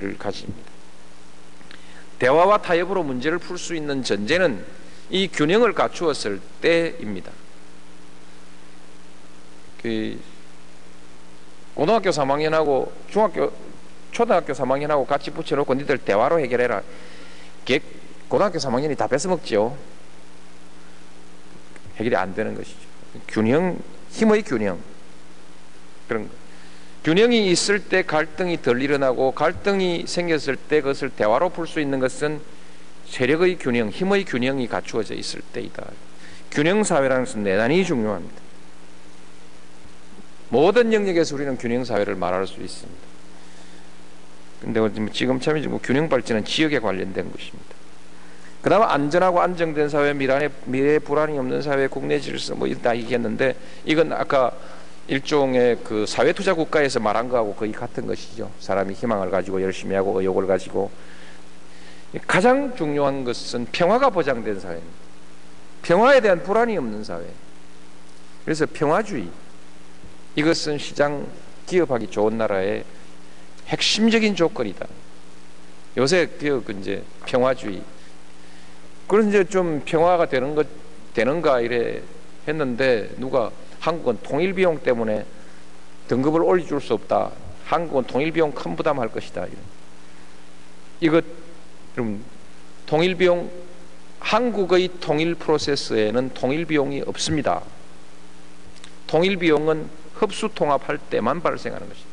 를 가집니다. 대화와 타협으로 문제를 풀 수 있는 전제는 이 균형을 갖추었을 때입니다. 고등학교 3학년하고 초등학교 3학년하고 같이 붙여놓고 니들 대화로 해결해라. 고등학교 3학년이 다 뺏어먹죠. 해결이 안 되는 것이죠. 균형, 힘의 균형, 그런 거. 균형이 있을 때 갈등이 덜 일어나고, 갈등이 생겼을 때 그것을 대화로 풀 수 있는 것은 세력의 균형, 힘의 균형이 갖추어져 있을 때이다. 균형사회라는 것은 대단히 중요합니다. 모든 영역에서 우리는 균형사회를 말할 수 있습니다. 그런데 지금 참 균형 발전은 지역에 관련된 것입니다. 그 다음 안전하고 안정된 사회, 미래 불안이 없는 사회, 국내 질서 뭐 다 얘기했는데, 이건 아까 일종의 그 사회투자 국가에서 말한 거하고 거의 같은 것이죠. 사람이 희망을 가지고 열심히 하고 의욕을 가지고. 가장 중요한 것은 평화가 보장된 사회입니다. 평화에 대한 불안이 없는 사회. 그래서 평화주의, 이것은 시장 기업하기 좋은 나라의 핵심적인 조건이다. 요새 이제 평화주의. 그런 이제 좀 평화가 되는가 이래 했는데, 누가 한국은 통일 비용 때문에 등급을 올려줄 수 없다. 한국은 통일 비용 큰 부담할 것이다. 이것 여러분, 통일 비용, 한국의 통일 프로세스에는 통일 비용이 없습니다. 통일 비용은 흡수 통합할 때만 발생하는 것이다.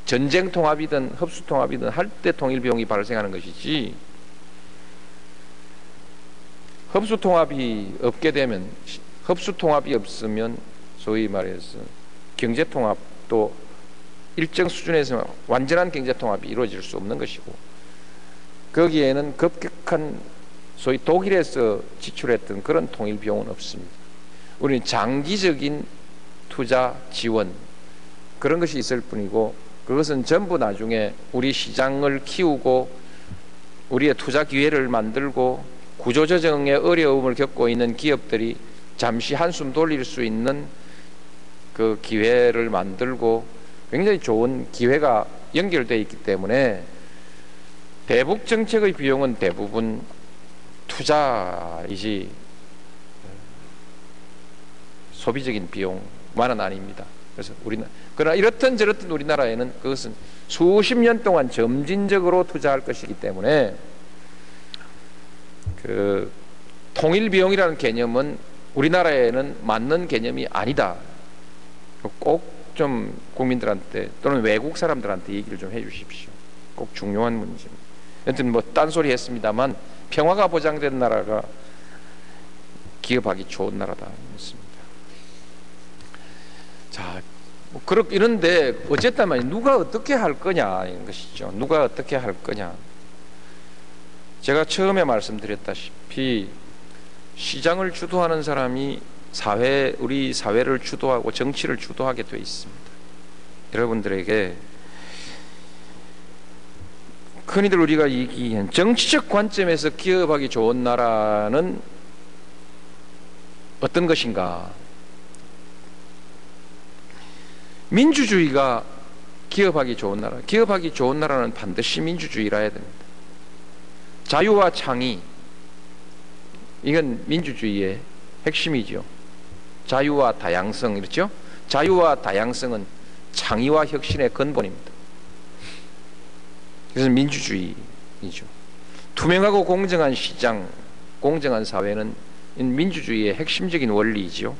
전쟁 통합이든 흡수 통합이든 할 때 통일 비용이 발생하는 것이지, 흡수 통합이 없게 되면, 흡수 통합이 없으면 소위 말해서 경제 통합도 일정 수준에서 완전한 경제 통합이 이루어질 수 없는 것이고, 거기에는 급격한 소위 독일에서 지출했던 그런 통일 비용은 없습니다. 우리는 장기적인 투자 지원, 그런 것이 있을 뿐이고, 그것은 전부 나중에 우리 시장을 키우고 우리의 투자 기회를 만들고 구조조정의 어려움을 겪고 있는 기업들이 잠시 한숨 돌릴 수 있는 그 기회를 만들고, 굉장히 좋은 기회가 연결되어 있기 때문에 대북 정책의 비용은 대부분 투자이지 소비적인 비용만은 아닙니다. 그래서 그러나 이렇든 저렇든 우리나라에는 그것은 수십 년 동안 점진적으로 투자할 것이기 때문에, 그 통일 비용이라는 개념은 우리나라에는 맞는 개념이 아니다. 꼭 좀 국민들한테 또는 외국 사람들한테 얘기를 좀 해주십시오. 꼭 중요한 문제입니다. 여튼 뭐 딴소리 했습니다만, 평화가 보장된 나라가 기업하기 좋은 나라다 했습니다. 자, 이런데 어쨌든 누가 어떻게 할 거냐 이런 것이죠. 누가 어떻게 할 거냐. 제가 처음에 말씀드렸다시피 시장을 주도하는 사람이 우리 사회를 주도하고 정치를 주도하게 되어 있습니다. 여러분들에게 흔히들 우리가 얘기한 정치적 관점에서 기업하기 좋은 나라는 어떤 것인가? 민주주의가 기업하기 좋은 나라. 기업하기 좋은 나라는 반드시 민주주의라야 됩니다. 자유와 창의, 이건 민주주의의 핵심이죠. 자유와 다양성, 그렇죠? 자유와 다양성은 창의와 혁신의 근본입니다. 그래서 민주주의이죠. 투명하고 공정한 시장, 공정한 사회는 민주주의의 핵심적인 원리이죠.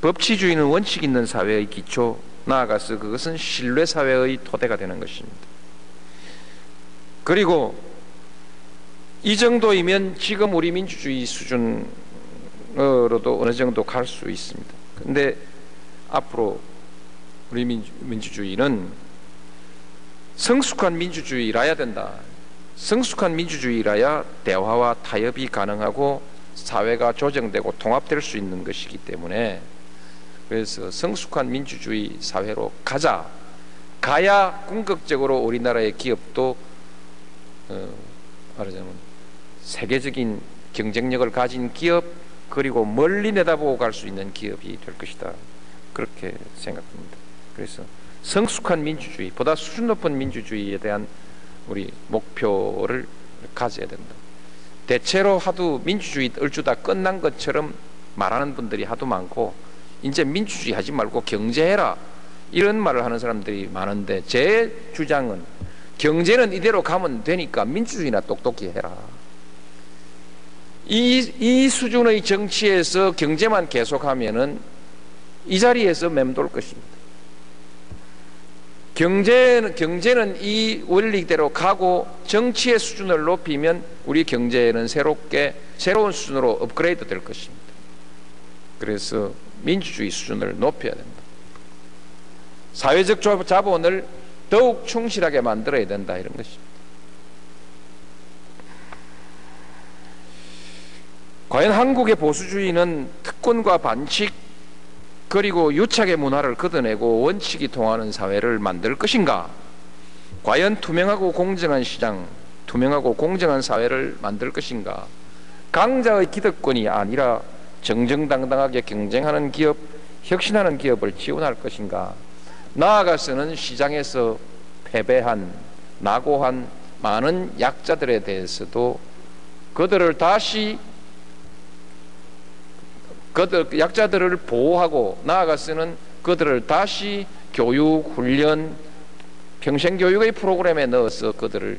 법치주의는 원칙 있는 사회의 기초, 나아가서 그것은 신뢰사회의 토대가 되는 것입니다. 그리고 이 정도이면 지금 우리 민주주의 수준으로도 어느 정도 갈 수 있습니다. 그런데 앞으로 우리 민주주의는 성숙한 민주주의라야 된다. 성숙한 민주주의라야 대화와 타협이 가능하고 사회가 조정되고 통합될 수 있는 것이기 때문에, 그래서 성숙한 민주주의 사회로 가야 궁극적으로 우리나라의 기업도 말하자면 세계적인 경쟁력을 가진 기업, 그리고 멀리 내다보고 갈 수 있는 기업이 될 것이다. 그렇게 생각합니다. 그래서 성숙한 민주주의, 보다 수준 높은 민주주의에 대한 우리 목표를 가져야 된다. 대체로 하도 민주주의 얼추다 끝난 것처럼 말하는 분들이 하도 많고, 이제 민주주의 하지 말고 경제해라 이런 말을 하는 사람들이 많은데, 제 주장은 경제는 이대로 가면 되니까 민주주의나 똑똑히 해라. 이 수준의 정치에서 경제만 계속하면은 이 자리에서 맴돌 것입니다. 경제는 이 원리대로 가고 정치의 수준을 높이면 우리 경제는 새로운 수준으로 업그레이드 될 것입니다. 그래서 민주주의 수준을 높여야 된다. 사회적 자본을 더욱 충실하게 만들어야 된다, 이런 것입니다. 과연 한국의 보수주의는 특권과 반칙 그리고 유착의 문화를 걷어내고 원칙이 통하는 사회를 만들 것인가? 과연 투명하고 공정한 시장, 투명하고 공정한 사회를 만들 것인가? 강자의 기득권이 아니라 정정당당하게 경쟁하는 기업, 혁신하는 기업을 지원할 것인가? 나아가서는 시장에서 패배한, 낙오한 많은 약자들에 대해서도 약자들을 보호하고, 나아가서는 그들을 다시 교육, 훈련, 평생교육의 프로그램에 넣어서 그들을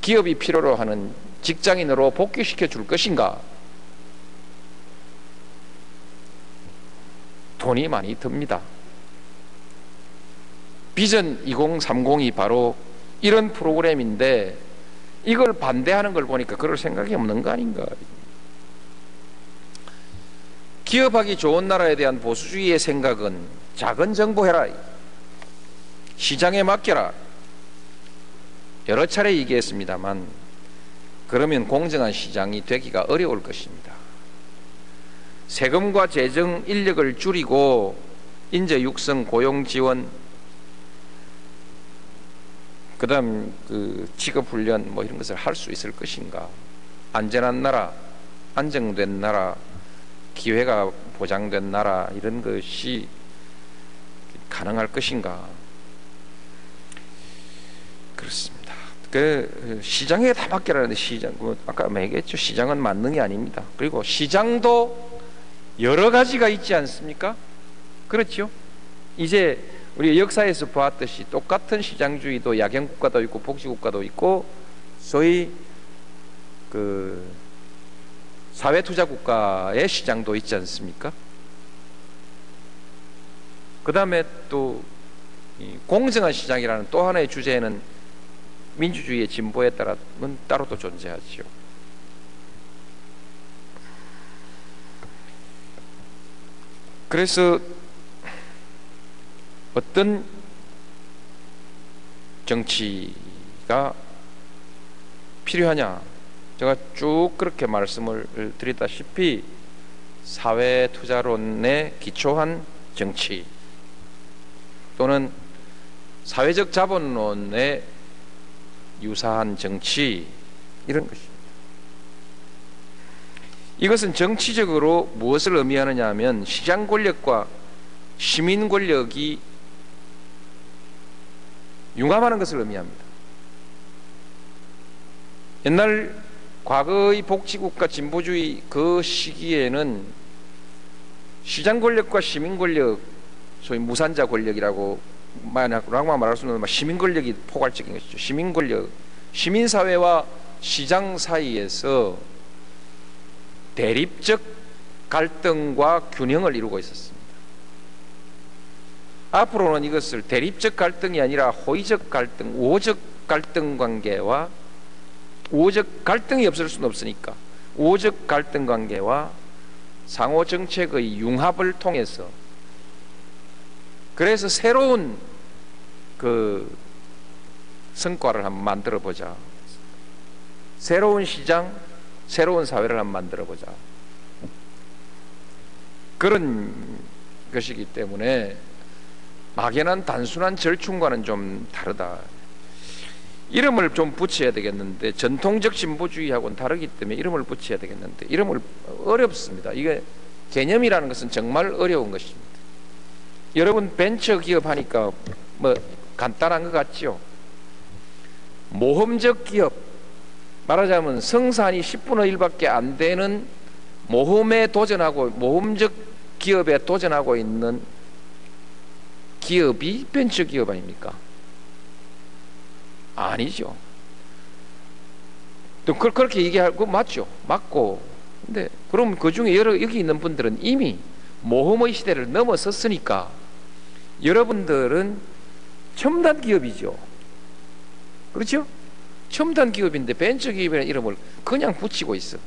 기업이 필요로 하는 직장인으로 복귀시켜 줄 것인가? 돈이 많이 듭니다. 비전 2030이 바로 이런 프로그램인데, 이걸 반대하는 걸 보니까 그럴 생각이 없는 거 아닌가? 기업하기 좋은 나라에 대한 보수주의의 생각은 작은 정부해라, 시장에 맡겨라, 여러 차례 얘기했습니다만, 그러면 공정한 시장이 되기가 어려울 것입니다. 세금과 재정 인력을 줄이고 인재 육성, 고용 지원, 그다음 직업 훈련 이런 것을 할 수 있을 것인가? 안전한 나라, 안정된 나라, 기회가 보장된 나라, 이런 것이 가능할 것인가? 그렇습니다. 시장에 다 맡기라는데, 시장, 아까 얘기했죠. 시장은 만능이 아닙니다. 그리고 시장도 여러 가지가 있지 않습니까? 그렇죠? 이제 우리 역사에서 보았듯이 똑같은 시장주의도 야경국가도 있고 복지국가도 있고, 소위 사회투자국가의 시장도 있지 않습니까? 그 다음에 또 공정한 시장이라는 또 하나의 주제에는 민주주의의 진보에 따라는 따로 또 존재하죠. 그래서 어떤 정치가 필요하냐? 제가 쭉 그렇게 말씀을 드리다시피 사회투자론에 기초한 정치, 또는 사회적 자본론에 유사한 정치, 이런 것입니다. 이것은 정치적으로 무엇을 의미하느냐 하면, 시장 권력과 시민 권력이 융합하는 것을 의미합니다. 옛날 과거의 복지국가 진보주의 그 시기에는 시장 권력과 시민 권력, 소위 무산자 권력이라고 말할 수 있는 시민 권력이 포괄적인 것이죠. 시민 권력, 시민 사회와 시장 사이에서 대립적 갈등과 균형을 이루고 있었습니다. 앞으로는 이것을 대립적 갈등이 아니라 호의적 갈등, 우호적 갈등 관계와, 우호적 갈등이 없을 수는 없으니까 우호적 갈등 관계와 상호 정책의 융합을 통해서, 그래서 새로운 성과를 한번 만들어 보자. 새로운 시장, 새로운 사회를 한번 만들어 보자. 그런 것이기 때문에 막연한 단순한 절충과는 좀 다르다. 이름을 좀 붙여야 되겠는데, 전통적 진보주의하고는 다르기 때문에 이름을 붙여야 되겠는데, 이름을 어렵습니다. 이게 개념이라는 것은 정말 어려운 것입니다. 여러분 벤처 기업 하니까 뭐 간단한 것 같죠? 모험적 기업, 말하자면 성산이 10분의 1밖에 안 되는 모험에 도전하고 모험적 기업에 도전하고 있는 기업이 벤처 기업 아닙니까? 아니죠. 또 그렇게 얘기하고 맞죠? 맞고. 근데 그럼 그 중에 여기 있는 분들은 이미 모험의 시대를 넘어섰으니까 여러분들은 첨단 기업이죠. 그렇죠? 첨단 기업인데 벤처 기업이라는 이름을 그냥 붙이고 있어.